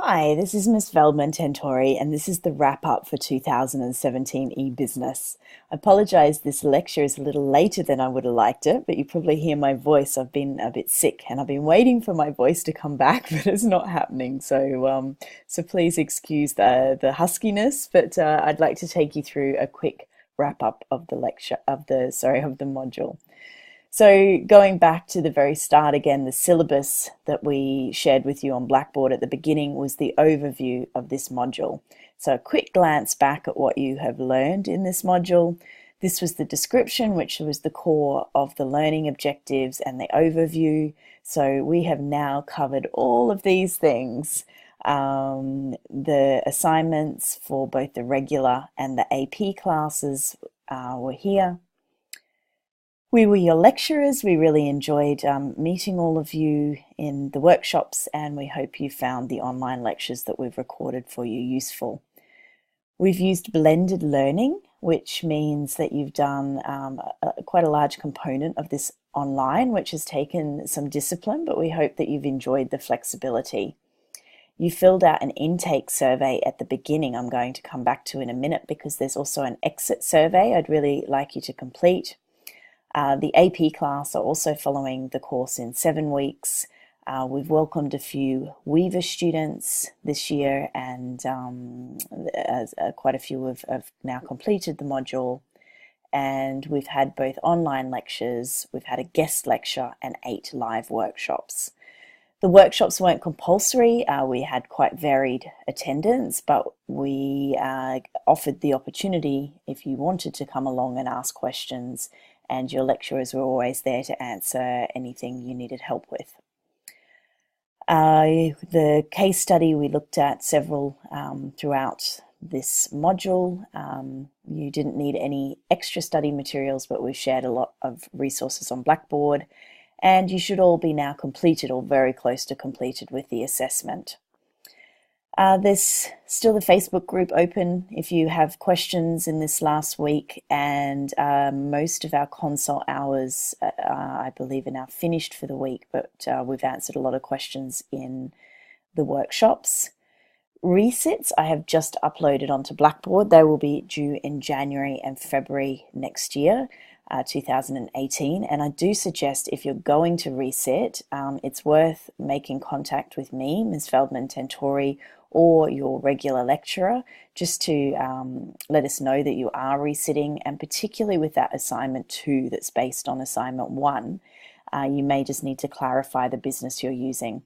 Hi, this is Miss Veldman Tentori, and this is the wrap up for 2017 Ebusiness. I apologize, this lecture is a little later than I would have liked it, but you probably hear my voice. I've been a bit sick and I've been waiting for my voice to come back, but it's not happening. So please excuse the huskiness, but I'd like to take you through a quick wrap up of the lecture, of the module. So going back to the very start again, the syllabus that we shared with you on Blackboard at the beginning was the overview of this module. So a quick glance back at what you have learned in this module. This was the description, which was the core of the learning objectives and the overview. So we have now covered all of these things. The assignments for both the regular and the AP classes were here. We were your lecturers. We really enjoyed meeting all of you in the workshops, and we hope you found the online lectures that we've recorded for you useful. We've used blended learning, which means that you've done quite a large component of this online, which has taken some discipline, but we hope that you've enjoyed the flexibility. You filled out an intake survey at the beginning. I'm going to come back to in a minute because there's also an exit survey I'd really like you to complete. The AP class are also following the course in 7 weeks. We've welcomed a few Weaver students this year, and quite a few have now completed the module. And we've had both online lectures, we've had a guest lecture, and 8 live workshops. The workshops weren't compulsory. We had quite varied attendance, but we offered the opportunity if you wanted to come along and ask questions, and your lecturers were always there to answer anything you needed help with. The case study, we looked at several throughout this module. You didn't need any extra study materials, but we've shared a lot of resources on Blackboard, and you should all be now completed or very close to completed with the assessment. There's still the Facebook group open if you have questions in this last week, and most of our consult hours, I believe, are now finished for the week, but we've answered a lot of questions in the workshops. Resits I have just uploaded onto Blackboard. They will be due in January and February next year, 2018, and I do suggest if you're going to resit, it's worth making contact with me, Ms. Feldman Tentori, or your regular lecturer, just to let us know that you are resitting, and particularly with that assignment 2 that's based on assignment 1, you may just need to clarify the business you're using.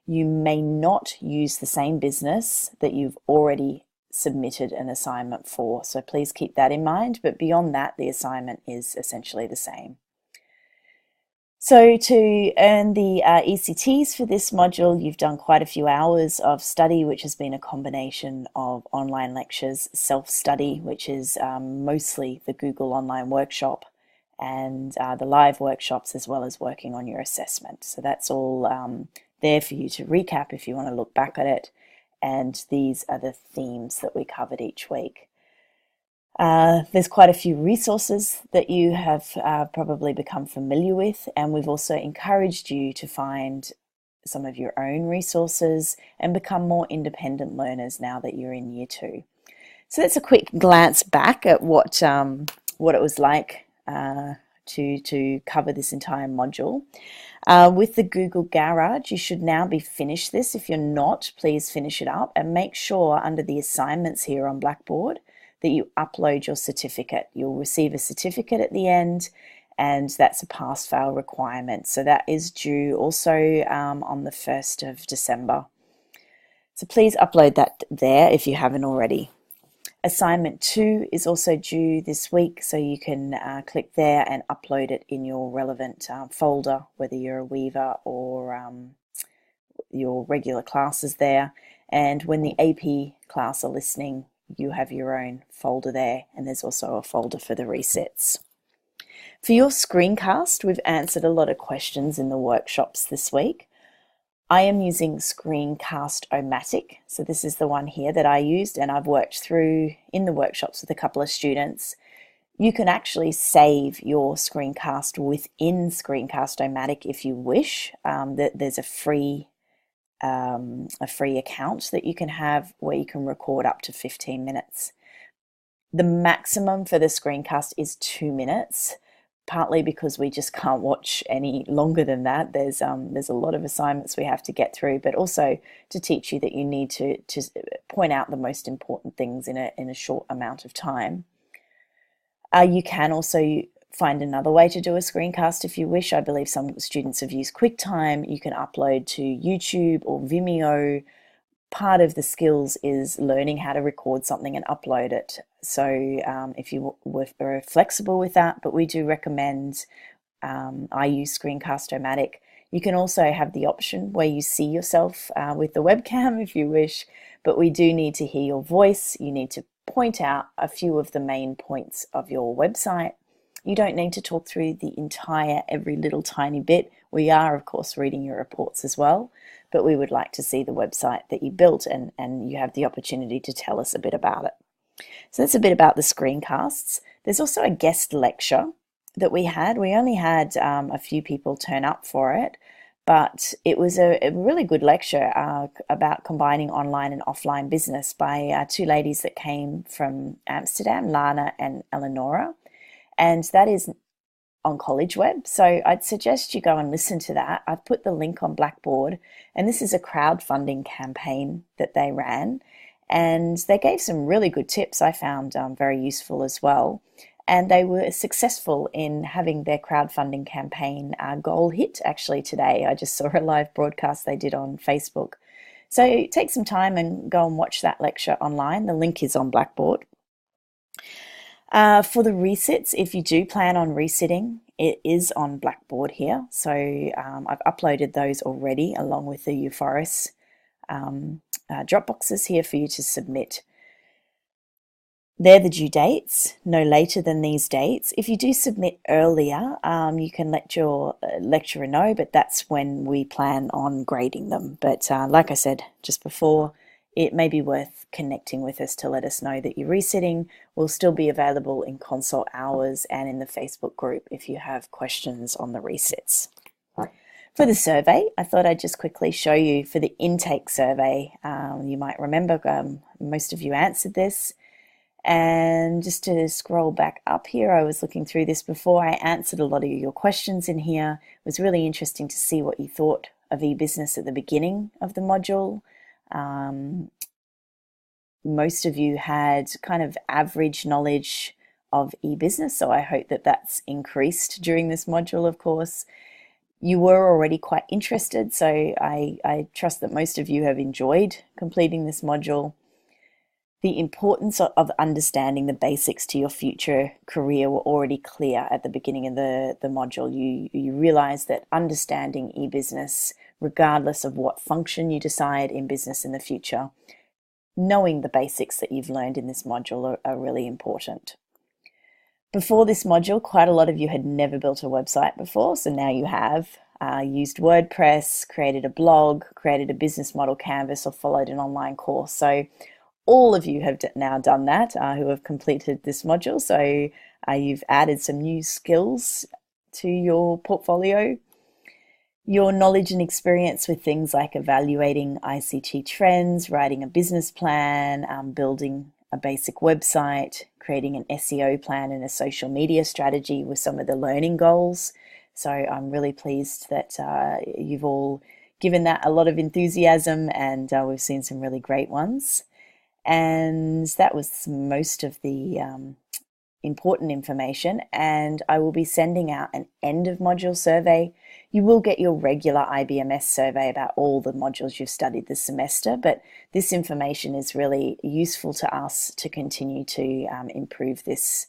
You may not use the same business that you've already submitted an assignment for, so please keep that in mind, but beyond that, the assignment is essentially the same. So to earn the ECTs for this module, you've done quite a few hours of study, which has been a combination of online lectures, self-study, which is mostly the Google Online Workshop, and the live workshops, as well as working on your assessment. So that's all there for you to recap if you want to look back at it. And these are the themes that we covered each week. There's quite a few resources that you have probably become familiar with, and we've also encouraged you to find some of your own resources and become more independent learners now that you're in year 2. So that's a quick glance back at what it was like to cover this entire module. With the Google Garage, you should now be finished this. If you're not, please finish it up and make sure under the assignments here on Blackboard that you upload your certificate. You'll receive a certificate at the end, and that's a pass-fail requirement. So that is due also on the 1st of December. So please upload that there if you haven't already. Assignment 2 is also due this week, so you can click there and upload it in your relevant folder, whether you're a Weaver or your regular classes there. And when the AP class are listening, you have your own folder there, and there's also a folder for the resets. For your screencast, we've answered a lot of questions in the workshops this week. I am using Screencast-O-Matic, so this is the one here that I used, and I've worked through in the workshops with a couple of students. You can actually save your screencast within Screencast-O-Matic if you wish. There's a free a free account that you can have where you can record up to 15 minutes. The maximum for the screencast is 2 minutes, partly because we just can't watch any longer than that. There's a lot of assignments we have to get through, but also to teach you that you need to point out the most important things in a short amount of time. You can also find another way to do a screencast if you wish. I believe some students have used QuickTime. You can upload to YouTube or Vimeo. Part of the skills is learning how to record something and upload it. So if you were flexible with that, but we do recommend, I use Screencast-O-Matic. You can also have the option where you see yourself with the webcam if you wish, but we do need to hear your voice. You need to point out a few of the main points of your website. You don't need to talk through the entire, every little tiny bit. We are, of course, reading your reports as well, but we would like to see the website that you built, and you have the opportunity to tell us a bit about it. So that's a bit about the screencasts. There's also a guest lecture that we had. We only had a few people turn up for it, but it was a really good lecture about combining online and offline business by two ladies that came from Amsterdam, Lana and Eleonora. And that is on College Web. So I'd suggest you go and listen to that. I've put the link on Blackboard, and this is a crowdfunding campaign that they ran. And they gave some really good tips I found very useful as well. And they were successful in having their crowdfunding campaign goal hit actually today. I just saw a live broadcast they did on Facebook. So take some time and go and watch that lecture online. The link is on Blackboard. For the resits, if you do plan on resitting, it is on Blackboard here. So I've uploaded those already along with the Euphorus drop boxes here for you to submit. They're the due dates, no later than these dates. If you do submit earlier, you can let your lecturer know, but that's when we plan on grading them. But like I said just before, it may be worth connecting with us to let us know that you're resitting. We'll still be available in consult hours and in the Facebook group if you have questions on the resits. For the survey, I thought I'd just quickly show you for the intake survey. You might remember most of you answered this. And just to scroll back up here, I was looking through this before. I answered a lot of your questions in here. It was really interesting to see what you thought of eBusiness at the beginning of the module. Most of you had kind of average knowledge of eBusiness, so I hope that that's increased during this module, of course. You were already quite interested, so I trust that most of you have enjoyed completing this module. The importance of understanding the basics to your future career were already clear at the beginning of the module. You realize that understanding eBusiness, regardless of what function you decide in business in the future, knowing the basics that you've learned in this module are really important. Before this module, quite a lot of you had never built a website before, so now you have used WordPress, created a blog, created a business model canvas, or followed an online course. So all of you have now done that who have completed this module. So you've added some new skills to your portfolio. Your knowledge and experience with things like evaluating ICT trends, writing a business plan, building a basic website, creating an SEO plan and a social media strategy with some of the learning goals. So I'm really pleased that you've all given that a lot of enthusiasm, and we've seen some really great ones. And that was most of the important information, and I will be sending out an end of module survey. You will get your regular IBMS survey about all the modules you've studied this semester, but this information is really useful to us to continue to improve this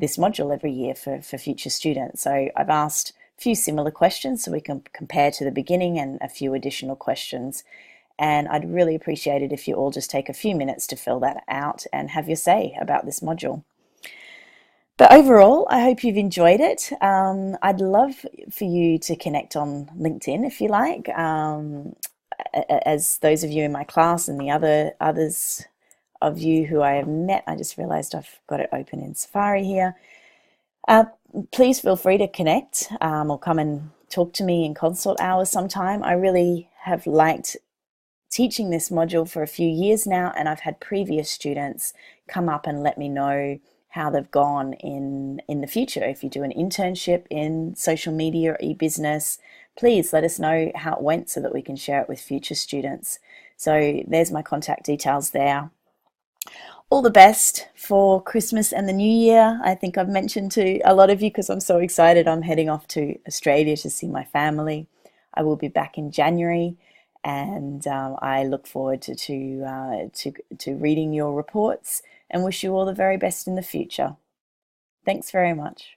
module every year for future students. So I've asked a few similar questions so we can compare to the beginning, and a few additional questions. And I'd really appreciate it if you all just take a few minutes to fill that out and have your say about this module. But overall, I hope you've enjoyed it. I'd love for you to connect on LinkedIn if you like. As those of you in my class and the others of you who I have met, I just realized I've got it open in Safari here. Please feel free to connect or come and talk to me in consult hours sometime. I really have liked teaching this module for a few years now, and I've had previous students come up and let me know how they've gone in the future. If you do an internship in social media or e-business, please let us know how it went so that we can share it with future students. So there's my contact details there. All the best for Christmas and the New Year. I think I've mentioned to a lot of you because I'm so excited. I'm heading off to Australia to see my family. I will be back in January, and I look forward to reading your reports and wish you all the very best in the future. Thanks very much.